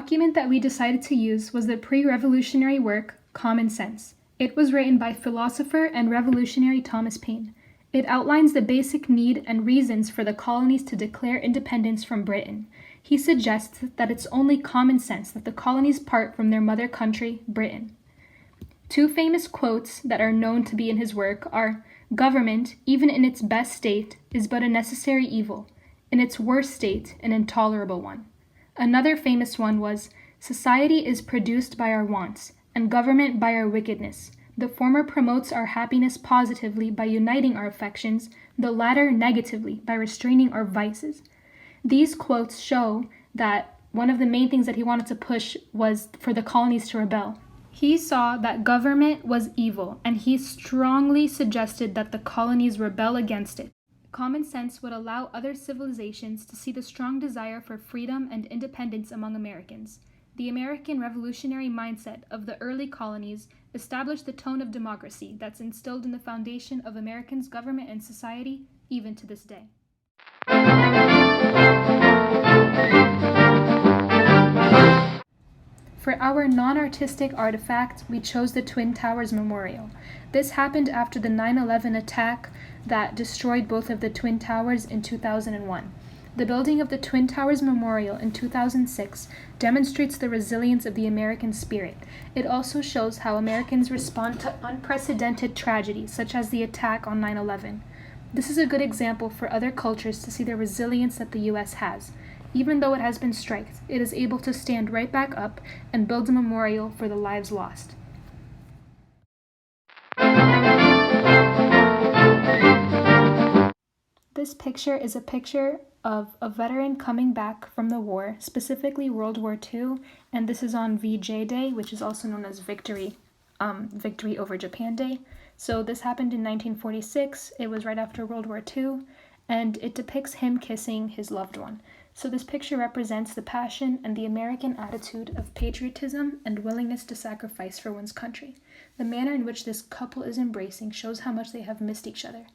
document that we decided to use was the pre-revolutionary work, Common Sense. It was written by philosopher and revolutionary Thomas Paine. It outlines the basic need and reasons for the colonies to declare independence from Britain. He suggests that it's only common sense that the colonies part from their mother country, Britain. Two famous quotes that are known to be in his work are, "Government, even in its best state, is but a necessary evil, in its worst state, an intolerable one." Another famous one was, "Society is produced by our wants, and government by our wickedness. The former promotes our happiness positively by uniting our affections, the latter negatively by restraining our vices." These quotes show that one of the main things that he wanted to push was for the colonies to rebel. He saw that government was evil, and he strongly suggested that the colonies rebel against it. Common sense would allow other civilizations to see the strong desire for freedom and independence among Americans. The American revolutionary mindset of the early colonies established the tone of democracy that's instilled in the foundation of Americans' government and society, even to this day. For our non-artistic artifact, we chose the Twin Towers Memorial. This happened after the 9/11 attack that destroyed both of the Twin Towers in 2001. The building of the Twin Towers Memorial in 2006 demonstrates the resilience of the American spirit. It also shows how Americans respond to unprecedented tragedies, such as the attack on 9/11. This is a good example for other cultures to see the resilience that the U.S. has. Even though it has been struck, it is able to stand right back up and build a memorial for the lives lost. This picture is a picture of a veteran coming back from the war, specifically World War II, and this is on VJ Day, which is also known as Victory over Japan Day. So this happened in 1946, it was right after World War II, and it depicts him kissing his loved one. So this picture represents the passion and the American attitude of patriotism and willingness to sacrifice for one's country. The manner in which this couple is embracing shows how much they have missed each other.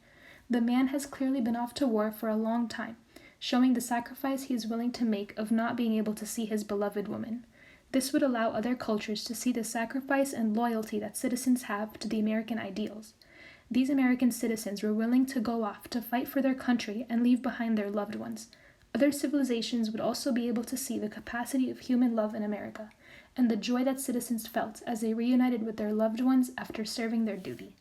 The man has clearly been off to war for a long time, showing the sacrifice he is willing to make of not being able to see his beloved woman. This would allow other cultures to see the sacrifice and loyalty that citizens have to the American ideals. These American citizens were willing to go off to fight for their country and leave behind their loved ones. Other civilizations would also be able to see the capacity of human love in America, and the joy that citizens felt as they reunited with their loved ones after serving their duty.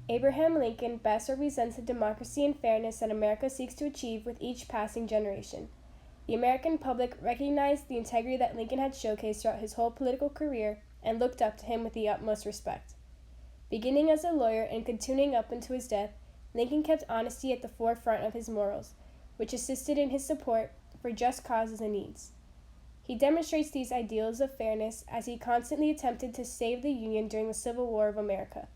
Abraham Lincoln best represents the democracy and fairness that America seeks to achieve with each passing generation. The American public recognized the integrity that Lincoln had showcased throughout his whole political career and looked up to him with the utmost respect. Beginning as a lawyer and continuing up into his death, Lincoln kept honesty at the forefront of his morals, which assisted in his support for just causes and needs. He demonstrates these ideals of fairness as he constantly attempted to save the Union during the Civil War of America,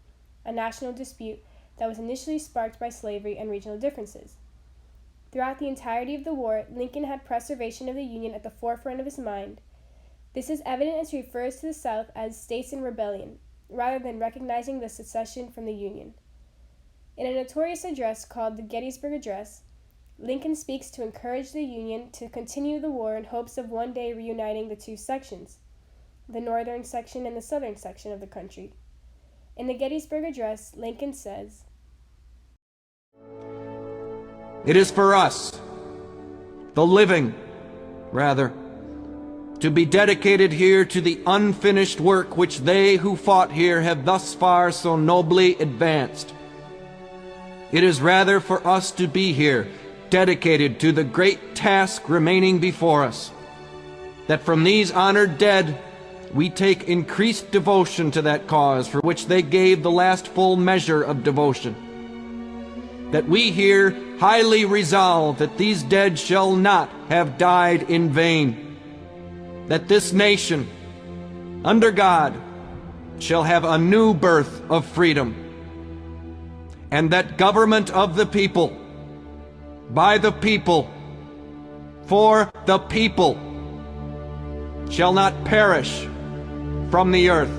a national dispute that was initially sparked by slavery and regional differences. Throughout the entirety of the war, Lincoln had preservation of the Union at the forefront of his mind. This is evident as he refers to the South as states in rebellion, rather than recognizing the secession from the Union. In a notorious address called the Gettysburg Address, Lincoln speaks to encourage the Union to continue the war in hopes of one day reuniting the two sections, the northern section and the southern section of the country. In the Gettysburg Address, Lincoln says, "It is for us, the living, rather, to be dedicated here to the unfinished work which they who fought here have thus far so nobly advanced. It is rather for us to be here, dedicated to the great task remaining before us, that from these honored dead we take increased devotion to that cause for which they gave the last full measure of devotion. That we here highly resolve that these dead shall not have died in vain, that this nation, under God, shall have a new birth of freedom, and that government of the people, by the people, for the people, shall not perish from the earth."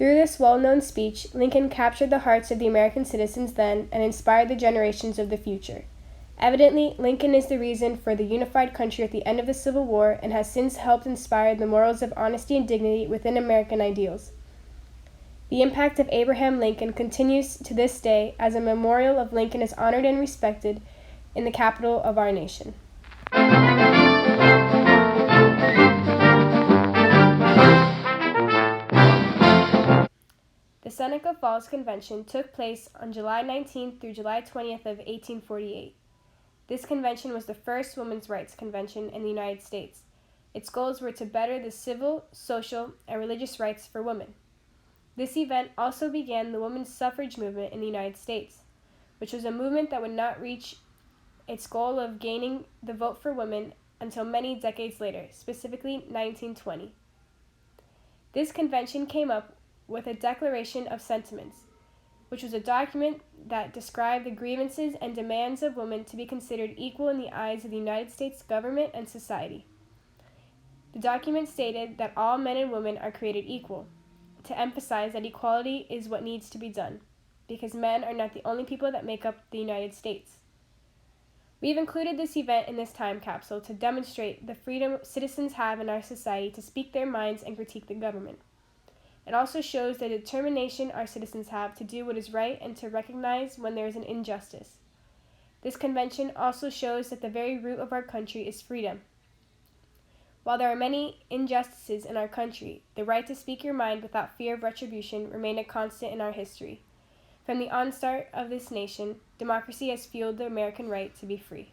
Through this well-known speech, Lincoln captured the hearts of the American citizens then and inspired the generations of the future. Evidently, Lincoln is the reason for the unified country at the end of the Civil War and has since helped inspire the morals of honesty and dignity within American ideals. The impact of Abraham Lincoln continues to this day as a memorial of Lincoln is honored and respected in the capital of our nation. The Seneca Falls Convention took place on July 19th through July 20th of 1848. This convention was the first women's rights convention in the United States. Its goals were to better the civil, social, and religious rights for women. This event also began the women's suffrage movement in the United States, which was a movement that would not reach its goal of gaining the vote for women until many decades later, specifically 1920. This convention came up with a Declaration of Sentiments, which was a document that described the grievances and demands of women to be considered equal in the eyes of the United States government and society. The document stated that all men and women are created equal, to emphasize that equality is what needs to be done, because men are not the only people that make up the United States. We've included this event in this time capsule to demonstrate the freedom citizens have in our society to speak their minds and critique the government. It also shows the determination our citizens have to do what is right and to recognize when there is an injustice. This convention also shows that the very root of our country is freedom. While there are many injustices in our country, the right to speak your mind without fear of retribution remained a constant in our history. From the onstart of this nation, democracy has fueled the American right to be free.